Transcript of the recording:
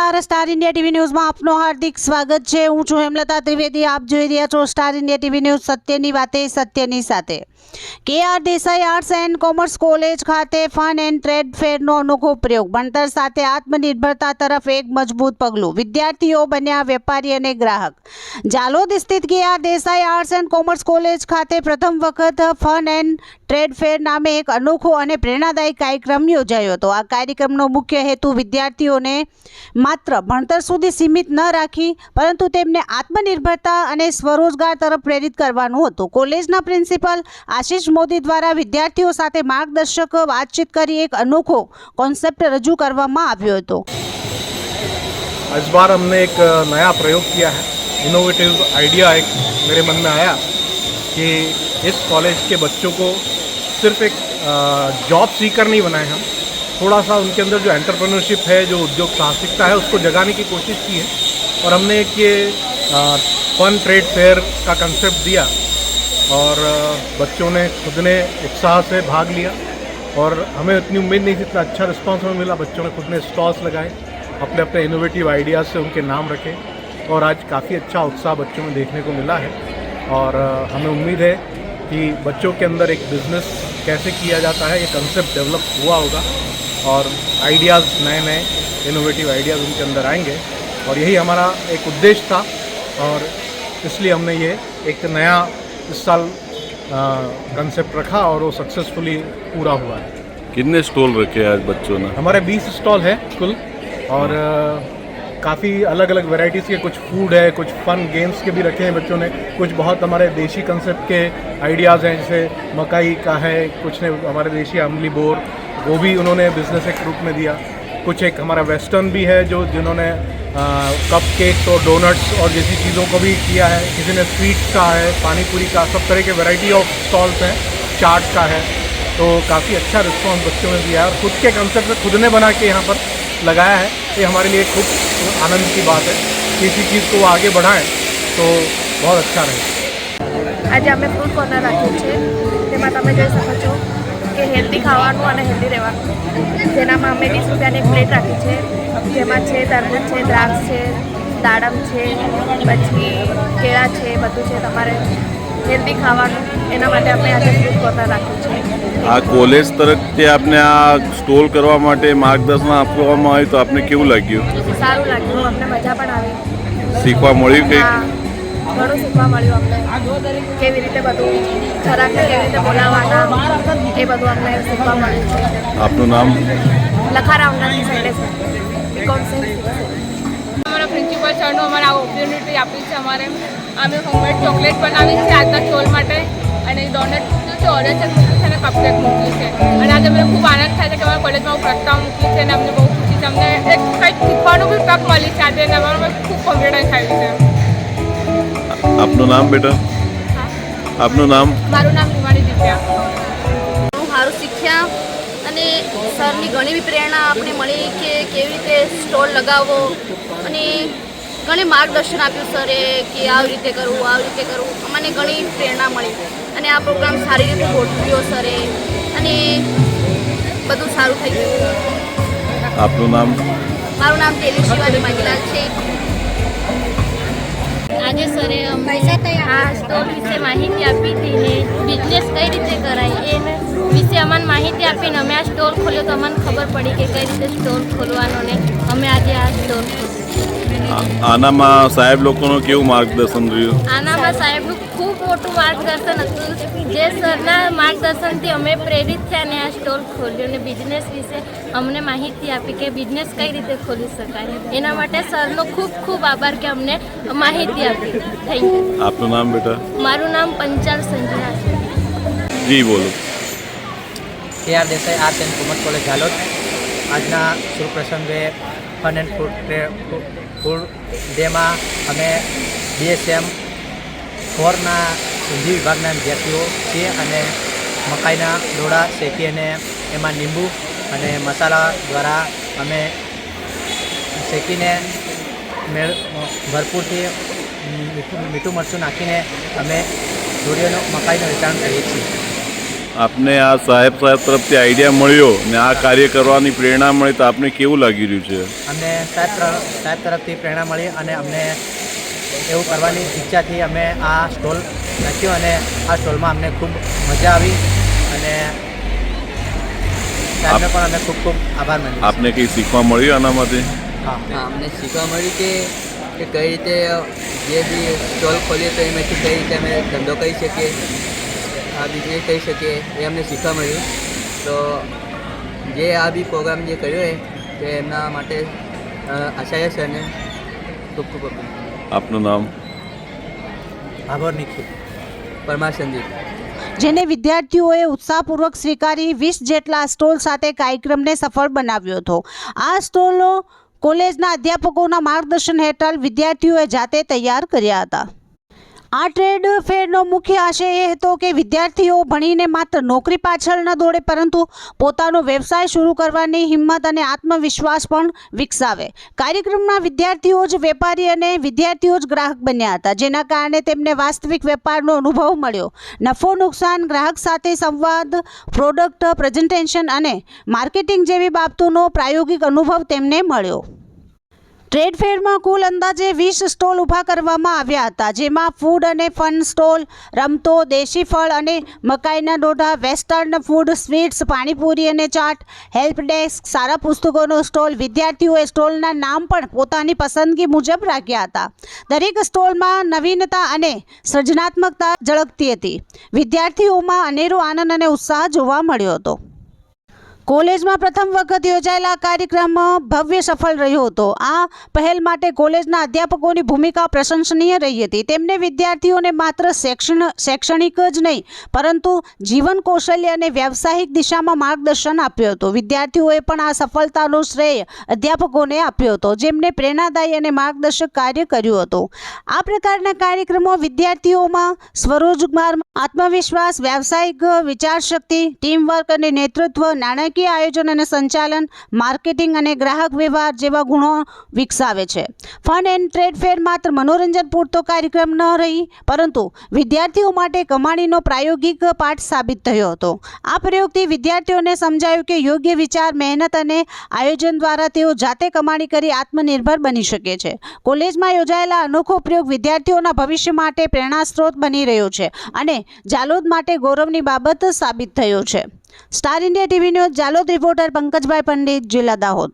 નમસ્કાર, star India TV ન્યૂઝમાં આપનું હાર્દિક સ્વાગત છે। હું છું હેમલતા ત્રિવેદી। આપ જોઈ રહ્યા છો સ્ટાર ઇન્ડિયા ટીવી ન્યૂઝ, સત્યની વાતે સત્યની સાથે। K R. Desai arts and commerce college ખાતે ફન એન્ડ ટ્રેડ ફેરનો અનોખો પ્રયોગ। ભણતર સાથે આત્મનિર્ભરતા તરફ એક મજબૂત પગલું। વિદ્યાર્થીઓ બન્યા વેપારી અને ગ્રાહક। જાલોદ સ્થિત K R. Desai arts and commerce college ખાતે પ્રથમ વખત ફન એન્ડ ટ્રેડ ફેર નામે એક અનોખો અને પ્રેરણાદાયી કાર્યક્રમ યોજાયો હતો। આ કાર્યક્રમનો મુખ્ય હેતુ વિદ્યાર્થીઓને માત્ર ભણતર સુધી સીમિત ન રાખી પરંતુ તેમને આત્મનિર્ભરતા અને સ્વરોજગાર તરફ પ્રેરિત કરવાનું હતું। કોલેજના પ્રિન્સિપલ આશીષ મોદી દ્વારા વિદ્યાર્થીઓ સાથે માર્ગદર્શક વાતચીત કરી એક અનોખો કોન્सेप्ट રજૂ કરવામાં આવ્યો હતો। इस बार हमने एक नया प्रयोग किया है। इनोवेटिव आइडिया एक मेरे मन में आया कि इस कॉलेज के बच्चों को सिर्फ एक जॉब सीकर नहीं बनाए हम, थोड़ा सा उनके अंदर जो एंटरप्रेन्योरशिप है, जो उद्योग साहसिकता है, उसको जगाने की कोशिश की है। और हमने एक ये फन ट्रेड फेयर का कंसेप्ट दिया और बच्चों ने खुद ने उत्साह से भाग लिया और हमें इतनी उम्मीद नहीं थी, इतना अच्छा रिस्पॉन्स हमें मिला। बच्चों ने खुद ने स्टॉल्स लगाए, अपने अपने इनोवेटिव आइडियाज़ से उनके नाम रखे और आज काफ़ी अच्छा उत्साह बच्चों में देखने को मिला है। और हमें उम्मीद है कि बच्चों के अंदर एक बिज़नेस कैसे किया जाता है, ये कंसेप्ट डेवलप हुआ होगा और आइडियाज़ नए नए इनोवेटिव आइडियाज़ उनके अंदर आएंगे और यही हमारा एक उद्देश्य था और इसलिए हमने ये एक नया इस साल कंसेप्ट रखा और वो सक्सेसफुली पूरा हुआ है। कितने स्टॉल रखे हैं आज बच्चों ने? हमारे 20 स्टॉल है कुल और काफ़ी अलग अलग वैरायटीज़ के, कुछ फूड है, कुछ फन गेम्स के भी रखे हैं बच्चों ने। कुछ बहुत हमारे देशी कंसेप्ट के आइडियाज़ हैं, जैसे मकई का है, कुछ ने हमारे देशी अमली बोर, वो भी उन्होंने बिज़नेस एक रूप में दिया। कुछ एक हमारा वेस्टर्न भी है जो जिन्होंने कप केक्स और डोनट्स और जैसी चीज़ों को भी किया है। किसी ने स्वीट्स का है, पानी पूरी का, सब तरह के वैरायटी ऑफ स्टॉल्स हैं, चाट का है। तो काफ़ी अच्छा रिस्पॉन्स बच्चों ने दिया है और खुद के कंसेप्ट में खुद ने बना के यहाँ पर लगाया है। ये हमारे लिए खूब आनंद की बात है। किसी चीज़ को आगे बढ़ाएं तो बहुत अच्छा रहे। आज अमे फ्रूट कॉर्नर राख्યું છે તેમાં તમે જોઈ શકો છો કે હેલ્ધી ખાવાનું અને હેલ્ધી રહેવાનું। જેનામાં અમે 20 રૂપિયાની એક પ્લેટ રાખી છે, જેમાં છે તરબૂચ છે, દ્રાક્ષ છે, દાડમ છે, પછી કેળા છે, બધું છે તમારે હેલ્ધી ખાવાનું। એના માટે અમે આજે ફ્રૂટ કોર્નર રાખ્યું છે। આ કોલેજ તરફથી આપને આ સ્ટોલ કરવા માટે માર્ગદર્શન આપવામાં આવ્યું તો આપને કેવું લાગ્યું? સારું લાગ્યું, અમને મજા પણ આવી। શીખવા મળ્યું કંઈક? ઘણું શીખવા મળ્યું અમને, કેવી રીતે બધું ખોરાકને કેવી રીતે બોલાવવાના એ બધું અમને શીખવા મળ્યું છે। આપનું નામ? લખારામ નાની શૈલેષ બીકોમ અમારા પ્રિન્સિપલ સરનો અમારે આ ઓપોર્ચ્યુનિટી આપી છે। અમારે અમે હોમમેડ ચોકલેટ બનાવી છે આજના સ્ટોલ માટે અને ડોનેટ મૂક્યું છે, ઓરેન્જ મૂક્યું છે અને કપકેક મૂક્યું છે અને આજે અમને ખૂબ આનંદ થાય છે કે અમારા કોલેજમાં પ્રસ્તાવ મૂક્યું છે અને અમને બહુ ખુશી છે। અમને એક કંઈક શીખવાનું બી તક મળી છે આજે અને અમારું ખૂબ કોન્ફિડન્સ આવ્યું છે। આપનું નામ બેટા? આપનું નામ? મારું નામ હિમાણી દિવ્યા। સારું શીખ્યા અને સરની ઘણી બી પ્રેરણા આપણે મળી કે કેવી રીતે સ્ટોલ લગાવવો અને ઘણી માર્ગદર્શન આપ્યું સરે કે આવી રીતે કરવું, આવી રીતે કરવું। અમને ઘણી પ્રેરણા મળી અને આ પ્રોગ્રામ સારી રીતે ગોઠવ્યો સરે અને બધું સારું થઈ ગયું। આપનું નામ? મારું નામ તેલી શિવાની માગીલાલ છે। આજે સરે આ સ્ટોલ વિશે માહિતી આપી હતી ને બિઝનેસ કઈ રીતે કરાય એ વિશે અમને માહિતી આપીને અમે આ સ્ટોલ ખોલ્યો તો અમને ખબર પડી કે કઈ રીતે સ્ટોલ ખોલવાનો ને અમે આજે આ સ્ટોલ ખોલ્યો। આનામાં સાહેબ લોકોનું કેવું માર્ગદર્શન રહ્યું? આનામાં સાહેબનું ખૂબ મોટું માર્ગદર્શન હતું, જે સરના માર્ગદર્શનથી અમે પ્રેરિત થયા અને આ સ્ટોલ ખોલ્યો અને બિઝનેસ વિશે અમને માહિતી આપી કે બિઝનેસ કઈ રીતે ખોલી શકાય। એના માટે સરનો ખૂબ ખૂબ આભાર કે અમને માહિતી આપી। Thank you. આપનું નામ બેટા? મારું નામ પંચાલ સંજના છે। જી બોલો। K R. Desai arts and commerce college Jhalod આજના શુભ પ્રસંગે ફન એન્ડ ફૂડ ડેમાં અમે BSM 4ના હિન્દી વિભાગના વિદ્યાર્થીઓ છીએ અને મકાઈના ડોળા શેકી અને એમાં લીંબુ અને મસાલા દ્વારા અમે શેકીને ભરપૂરથી મીઠું મરચું નાખીને અમે દોરીઓનું મકાઈનું વેચાણ કરીએ છીએ। આપને આ સાહેબ તરફથી આઈડિયા મળ્યો ને આ કાર્ય કરવાની પ્રેરણા મળી તો આપને કેવું લાગી રહ્યું છે? અમને સાહેબ તરફથી પ્રેરણા મળી અને અમને એવું કરવાની ઈચ્છાથી અમે આ સ્ટોલ નાખ્યો અને આ સ્ટોલમાં અમને ખૂબ મજા આવી અને સાહેબને પણ અમે ખૂબ ખૂબ આભાર માનીએ. આપને કંઈ શીખવા મળ્યું આનામાંથી? હા. અમને શીખવા મળ્યું કે કઈ રીતે જે બી સ્ટોલ ખોલીએ તો એમાંથી કઈ રીતે અમે ધંધો કરી શકીએ, આ બિઝનેસ કરી શકીએ એ અમને શીખવા મળ્યું. તો જે આ બી પ્રોગ્રામ જે કર્યો તે એમના માટે આચાર્ય સરને ખૂબ ખૂબ અભિનંદન. આપનું નામ? આભાર નિખિલ. પરમાર સંદીપ. જેને વિદ્યાર્થીઓએ ઉત્સાહપૂર્વક સ્વીકારી 20 જેટલા સ્ટોલ સાથે કાર્યક્રમને સફળ બનાવ્યો હતો. આ સ્ટોલો કોલેજના અધ્યાપકોના માર્ગદર્શન હેઠળ વિદ્યાર્થીઓએ જાતે તૈયાર કર્યા હતા. આ ટ્રેડ ફેરનો મુખ્ય આશય એ હતો કે વિદ્યાર્થીઓ ભણીને માત્ર નોકરી પાછળ ન દોડે પરંતુ પોતાનો વ્યવસાય શરૂ કરવાની હિંમત અને આત્મવિશ્વાસ પણ વિકસાવે. કાર્યક્રમમાં વિદ્યાર્થીઓ જ વેપારી અને વિદ્યાર્થીઓ જ ગ્રાહક બન્યા હતા, જેના કારણે તેમને વાસ્તવિક વેપારનો અનુભવ મળ્યો. નફો નુકસાન, ગ્રાહક સાથે સંવાદ, પ્રોડક્ટ પ્રેઝન્ટેશન અને માર્કેટિંગ જેવી બાબતોનો પ્રાયોગિક અનુભવ તેમને મળ્યો. ટ્રેડ ફેરમાં કુલ અંદાજે 20 સ્ટોલ ઊભા કરવામાં આવ્યા હતા, જેમાં ફૂડ અને ફન સ્ટોલ, રમતો, દેશી ફળ અને મકાઈના ડોઢા, વેસ્ટર્ન ફૂડ, સ્વીટ્સ, પાણીપુરી અને ચાટ, હેલ્પ ડેસ્ક, સારા પુસ્તકોનો સ્ટોલ. વિદ્યાર્થીઓએ સ્ટોલના નામ પણ પોતાની પસંદગી મુજબ રાખ્યા હતા. દરેક સ્ટોલમાં નવીનતા અને સર્જનાત્મકતા ઝળકતી હતી. વિદ્યાર્થીઓમાં અનેરો આનંદ અને ઉત્સાહ જોવા મળ્યો હતો. કોલેજમાં પ્રથમ વખત યોજાયેલા કાર્યક્રમ ભવ્ય સફળ રહ્યો હતો. આ પહેલ માટે કોલેજના અધ્યાપકોની ભૂમિકા પ્રશંસનીય રહી હતી. તેમણે વિદ્યાર્થીઓને માત્ર શૈક્ષણિક જ નહીં પરંતુ જીવન કૌશલ્ય અને વ્યાવસાયિક દિશામાં માર્ગદર્શન આપ્યું હતું. વિદ્યાર્થીઓએ પણ આ સફળતાનો શ્રેય અધ્યાપકોને આપ્યો હતો, જેમણે પ્રેરણાદાયી અને માર્ગદર્શક કાર્ય કર્યું હતું. આ પ્રકારના કાર્યક્રમો વિદ્યાર્થીઓમાં સ્વરોજગાર, આત્મવિશ્વાસ, વ્યાવસાયિક વિચારશક્તિ, ટીમવર્ક અને નેતૃત્વ, નાણાકીય આયોજન અને સંચાલન, માર્કેટિંગ અને ગ્રાહક વ્યવહાર જેવા ગુણો વિકસાવે છે. ફન એન્ડ ટ્રેડ ફેર માત્ર મનોરંજન પૂરતો કાર્યક્રમ ન રહી પરંતુ વિદ્યાર્થીઓ માટે કમાણીનો પ્રાયોગિક પાઠ સાબિત થયો હતો. આ પ્રયોગથી વિદ્યાર્થીઓને સમજાયું કે યોગ્ય વિચાર, મહેનત અને આયોજન દ્વારા તેઓ જાતે કમાણી કરી આત્મનિર્ભર બની શકે છે. કોલેજમાં યોજાયેલા અનોખો પ્રયોગ વિદ્યાર્થીઓના ભવિષ્ય માટે પ્રેરણાસ્ત્રોત બની રહ્યો છે અને જાલોદ માટે ગૌરવની બાબત સાબિત થયો છે. Star India TV news Jhalod reporter Pankajbhai Pandit, જિલ્લા દાહોદ.